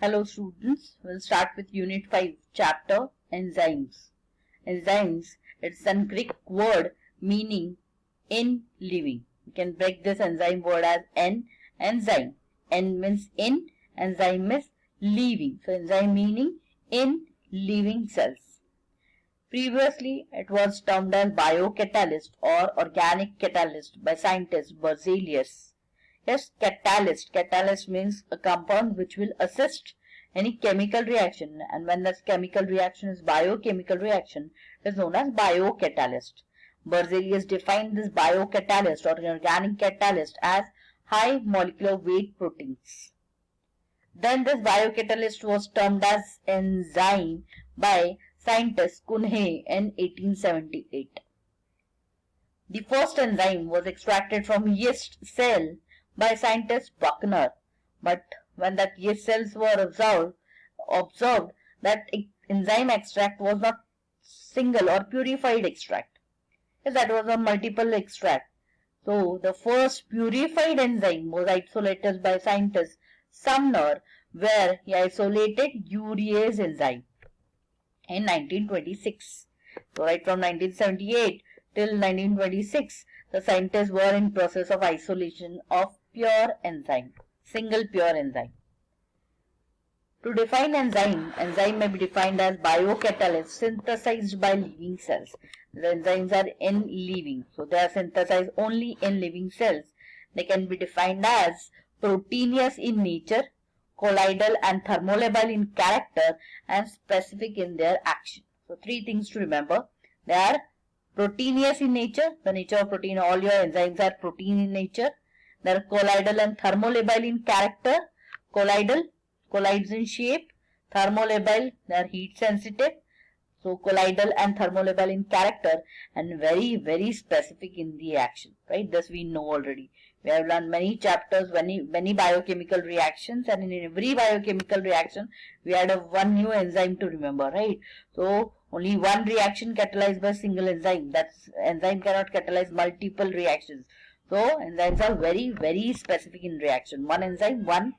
Hello students, we'll start with Unit 5, Chapter Enzymes. Enzymes, it's a Greek word meaning in living. You can break this enzyme word as enzyme. En means in, enzyme means living. So enzyme meaning in living cells. Previously, it was termed as biocatalyst or organic catalyst by scientist Berzelius. Yes, catalyst. Catalyst means a compound which will assist any chemical reaction, and when this chemical reaction is biochemical reaction, it is known as biocatalyst. Berzelius defined this biocatalyst or organic catalyst as high molecular weight proteins. Then this biocatalyst was termed as enzyme by scientist Kuhnhe in 1878. The first enzyme was extracted from yeast cell by scientist Buckner, but when that yeast cells were observed that enzyme extract was not single or purified extract. Yes, that was a multiple extract. So the first purified enzyme was isolated by scientist Sumner, where he isolated urease enzyme in 1926. So right from 1978 till 1926, the scientists were in process of isolation of pure enzyme, single pure enzyme. To define enzyme, enzyme may be defined as biocatalyst synthesized by living cells. The enzymes are in living, so they are synthesized only in living cells. They can be defined as proteinous in nature, colloidal and thermolabile in character, and specific in their action. So three things to remember. They are proteinous in nature, the nature of protein, all your enzymes are protein in nature. They are colloidal and thermolabile in character. Colloidal, colloids in shape. Thermolabile, they are heat sensitive. So colloidal and thermolabile in character, and very specific in the action. Right? This we know already. We have learned many chapters, many biochemical reactions, and in every biochemical reaction we had one new enzyme to remember. Right? So only one reaction catalyzed by a single enzyme. That's enzyme cannot catalyze multiple reactions. So enzymes are very specific in reaction. One enzyme, one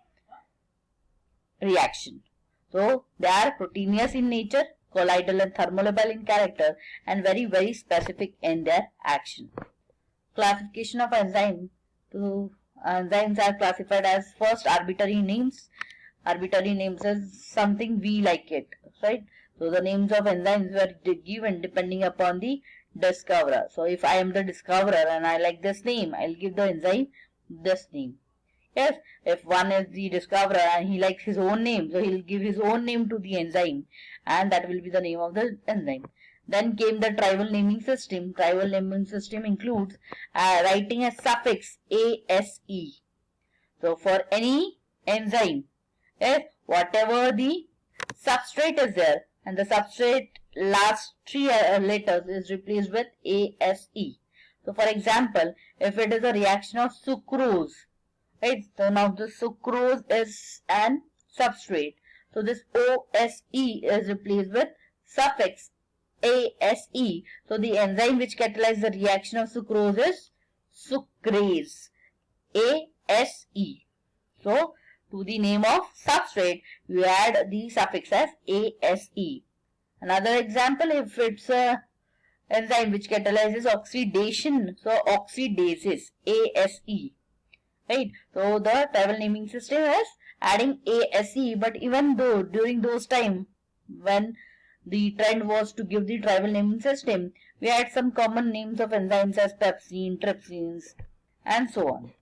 reaction. So they are proteinous in nature, colloidal and thermolabile in character, and very specific in their action. Classification of enzyme. Enzymes are classified as first arbitrary names. Arbitrary names is something we like it, right? So the names of enzymes were given depending upon the discoverer. So if I am the discoverer and I like this name, I'll give the enzyme this name. Yes, if one is the discoverer and he likes his own name, so he'll give his own name to the enzyme, and that will be the name of the enzyme. Then came the tribal naming system. Tribal naming system includes writing a suffix ASE. So for any enzyme, whatever the substrate is there, and the substrate last three letters is replaced with ASE. So for example, if it is a reaction of sucrose, right? So now the sucrose is an substrate. So this OSE is replaced with suffix ASE. So the enzyme which catalyzes the reaction of sucrose is sucrase. ASE. So to the name of substrate, you add the suffix as ASE. Another example, if it's a enzyme which catalyzes oxidation, so oxidases, ASE. Right? So the tribal naming system is adding ASE, but even though during those time when the trend was to give the tribal naming system, we had some common names of enzymes as pepsine, trypsines, and so on.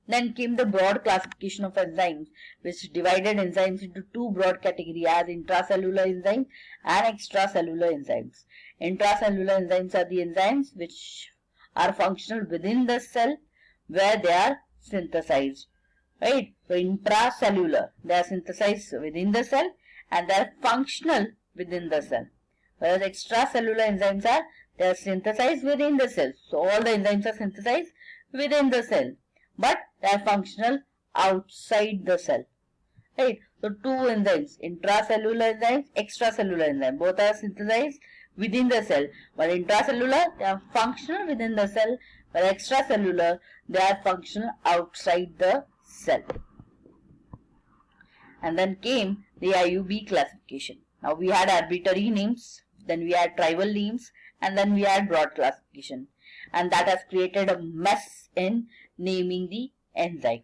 Then came the broad classification of enzymes, which divided enzymes into two broad categories as intracellular enzymes and extracellular enzymes. Intracellular enzymes are the enzymes which are functional within the cell where they are synthesized. Right? So intracellular, they are synthesized within the cell and they are functional within the cell. Whereas extracellular enzymes are, they are synthesized within the cell. So all the enzymes are synthesized within the cell, but they are functional outside the cell. Right? So two enzymes, intracellular enzymes, extracellular enzymes, both are synthesized within the cell. But intracellular, they are functional within the cell, but extracellular, they are functional outside the cell. and then came the IUB classification. Now we had arbitrary names, then we had tribal names, and then we had broad classification, and that has created a mess in naming the enzyme.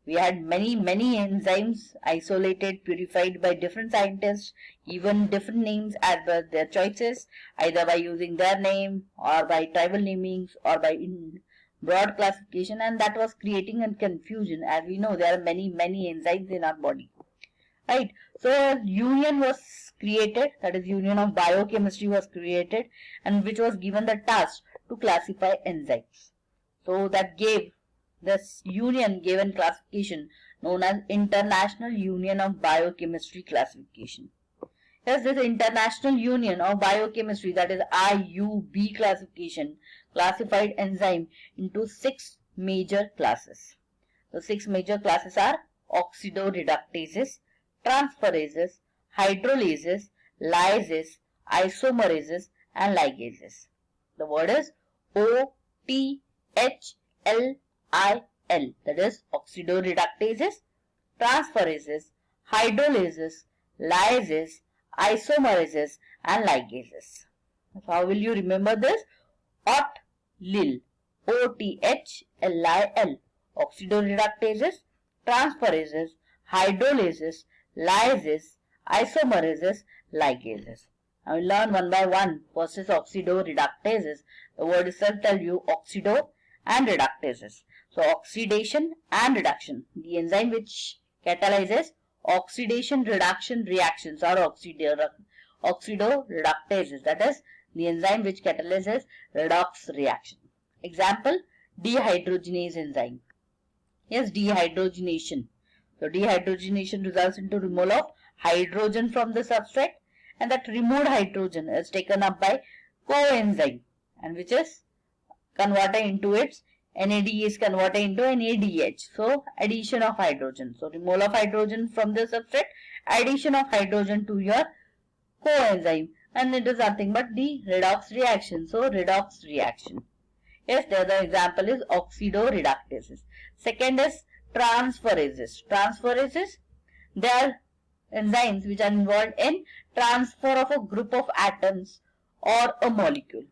We had many enzymes isolated, purified by different scientists, given different names as per their choices, either by using their name or by tribal namings or by broad classification, and that was creating a confusion. As we know, there are many enzymes in our body, right? So a union was created, that is union of biochemistry was created, and which was given the task to classify enzymes. So that gave this union given classification known as International Union of Biochemistry Classification. Yes, this International Union of Biochemistry, that is IUB classification, classified enzyme into 6 major classes. The 6 major classes are oxidoreductases, transferases, hydrolases, lysases, isomerases, and ligases. The word is OTHLIL, that is oxidoreductases, transferases, hydrolases, lysases, isomerases, and ligases. So how will you remember this? OTHLIL, OTHLIL, oxidoreductases, transferases, hydrolases, lysases, isomerases, ligases. Now we learn one by one. First is oxidoreductases. The word itself tells you oxido and reductases. So oxidation and reduction. The enzyme which catalyzes oxidation reduction reactions are oxidoreductases. That is the enzyme which catalyzes redox reaction. Example, dehydrogenase enzyme. Yes, dehydrogenation. So dehydrogenation results into removal of hydrogen from the substrate, and that removed hydrogen is taken up by coenzyme, and which is converted into its NAD is converted into NADH. So addition of hydrogen. So removal of hydrogen from the substrate, addition of hydrogen to your coenzyme, and it is nothing but the redox reaction. So redox reaction. Yes, the other example is oxidoreductases. Second is transferases. Transferases, they are enzymes which are involved in transfer of a group of atoms or a molecule.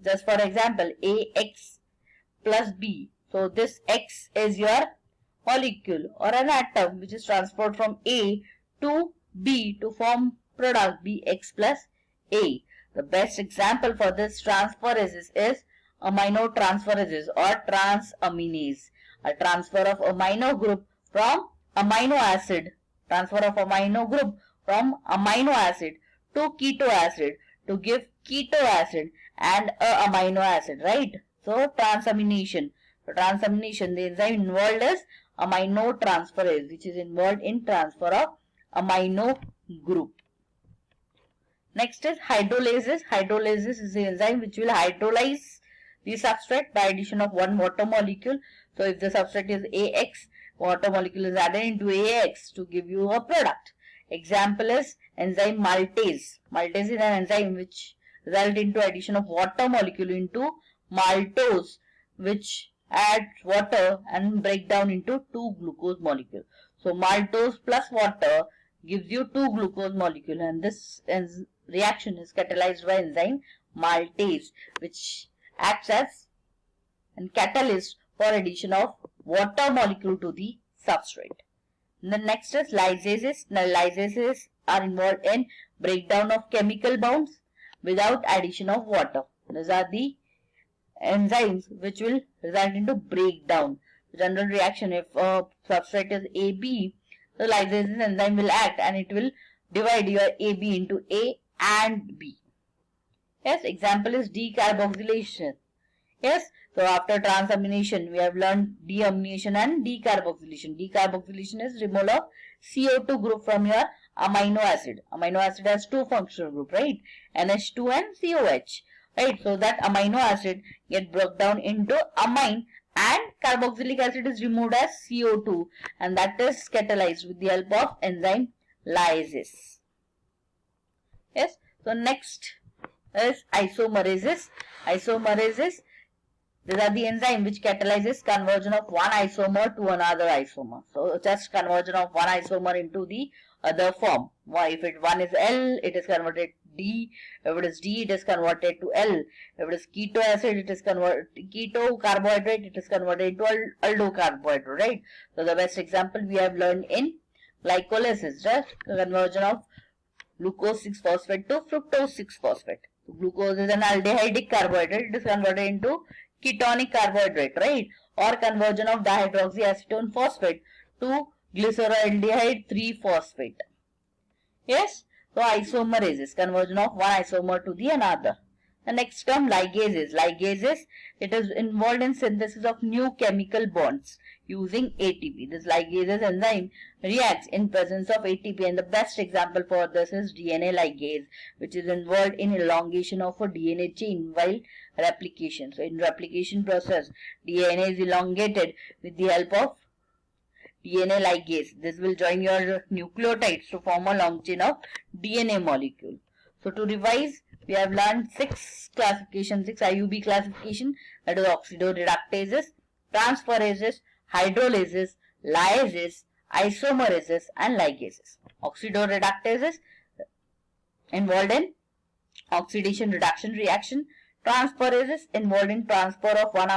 Just for example, AX plus B. So this X is your molecule or an atom which is transferred from A to B to form product BX plus A. The best example for this transferases is aminotransferases or transaminase. A transfer of amino group from amino acid, transfer of amino group from amino acid to keto acid to give keto acid and a amino acid, right? So transamination. So transamination, the enzyme involved is aminotransferase, which is involved in transfer of amino group. Next is hydrolases. Hydrolases is the enzyme which will hydrolyze the substrate by addition of one water molecule. So if the substrate is AX, water molecule is added into AX to give you a product. Example is enzyme maltase. Maltase is an enzyme which results into addition of water molecule into maltose, which adds water and break down into 2 glucose molecule. So maltose plus water gives you 2 glucose molecule, and this reaction is catalyzed by enzyme maltase, which acts as a catalyst for addition of water molecule to the substrate. And the next is lysases. Now lysases are involved in breakdown of chemical bonds without addition of water. These are the enzymes which will result into breakdown. General reaction, if substrate is AB, the lysases enzyme will act and it will divide your AB into A and B. Yes, example is decarboxylation. Yes, so after transamination, we have learned deamination and decarboxylation. Decarboxylation is removal of CO2 group from your amino acid. Amino acid has 2 functional group, right? NH2 and COH, right? So that amino acid get broke down into amine, and carboxylic acid is removed as CO2, and that is catalyzed with the help of enzyme lysis. Yes, so next is isomerases. Isomerases, These are the enzyme which catalyzes conversion of one isomer to another isomer. So just conversion of one isomer into the other form. If one is L, it is converted D. If it is D, it is converted to L. If it is keto acid, it is converted keto carbohydrate, it is converted into aldo carbohydrate, right? So the best example we have learned in glycolysis, right? Conversion of glucose 6-phosphate to fructose 6-phosphate. So glucose is an aldehydic carbohydrate, it is converted into ketonic carbohydrate, right? Or conversion of dihydroxyacetone phosphate to glyceraldehyde 3-phosphate. Yes, so isomerases, conversion of one isomer to the another. The next term, ligases. Ligases, it is involved in synthesis of new chemical bonds using ATP. This ligases enzyme reacts in presence of ATP, and the best example for this is DNA ligase, which is involved in elongation of a DNA chain while replication. So in replication process, DNA is elongated with the help of DNA ligase. This will join your nucleotides to form a long chain of DNA molecule. So to revise, we have learned 6 IUB classification, that is oxidoreductases, transferases, hydrolases, lyases, isomerases and ligases. Oxidoreductases involved in oxidation reduction reaction. Transferases involved in transfer of one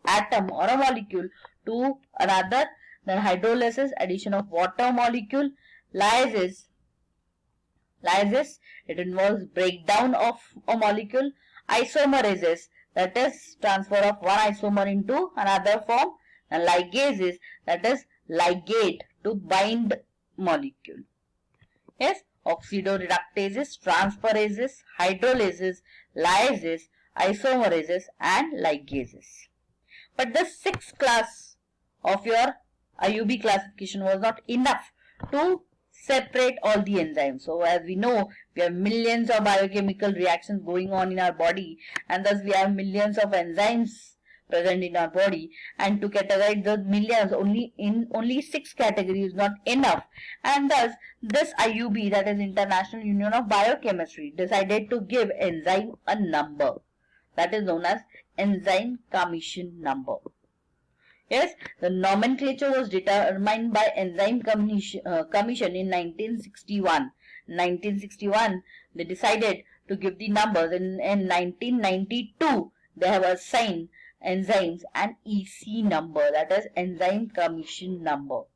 atom or a molecule to another. Then hydrolases, addition of water molecule. Lyases, it involves breakdown of a molecule. Isomerases, that is transfer of one isomer into another form. And ligases, that is ligate to bind molecule. Yes, oxidoreductases, transferases, hydrolases, lyases, isomerases and ligases. But the 6th class of your IUB classification was not enough to separate all the enzymes. So as we know, we have millions of biochemical reactions going on in our body, and thus we have millions of enzymes present in our body, and to categorize the millions only 6 categories is not enough, and thus this IUB, that is International Union of Biochemistry, decided to give enzyme a number that is known as enzyme commission number. Yes, the nomenclature was determined by Enzyme Commission in 1961. In 1961, they decided to give the numbers. In 1992, they have assigned enzymes an EC number, that is Enzyme Commission number.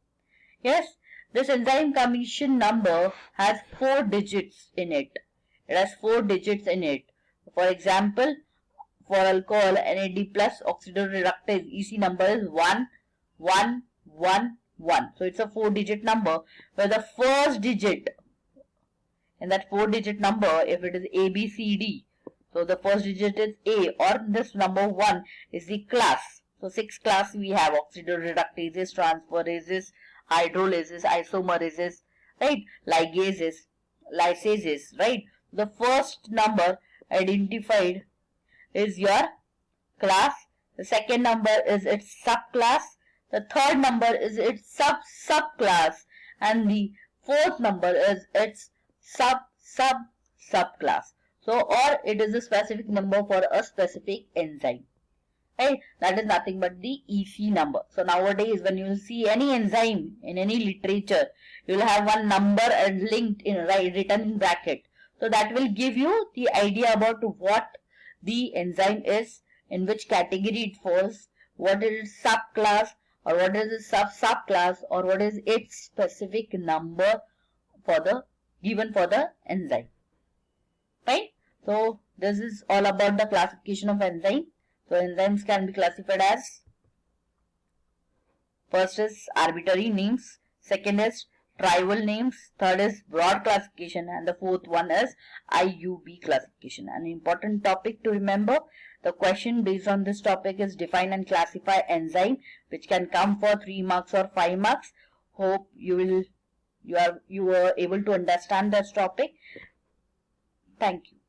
Yes, this Enzyme Commission number has 4 digits in it. It has 4 digits in it. For example, for alcohol, NAD plus oxidoreductase, EC number is 1111. So it's a 4-digit number, where the first digit in that 4-digit number, if it is ABCD, so the first digit is A, or this number 1 is the class. So 6 class we have: oxidoreductases, transferases, hydrolases, isomerases, right, ligases, lysases, right. The first number identified is your class, the second number is its subclass, the third number is its subclass, and the fourth number is its subclass. So, or it is a specific number for a specific enzyme, right? That is nothing but the EC number. So nowadays, when you will see any enzyme in any literature, you will have one number and linked in, right, written in bracket. So that will give you the idea about what the enzyme is, in which category it falls, what is its subclass, or what is its subclass, or what is its specific number for the given for the enzyme, right? So this is all about the classification of enzyme. So enzymes can be classified as, first is arbitrary names, second is tribal names, third is broad classification, and the fourth one is IUB classification. An important topic to remember: the question based on this topic is define and classify enzyme, which can come for 3 marks or 5 marks. Hope you were able to understand this topic. Thank you.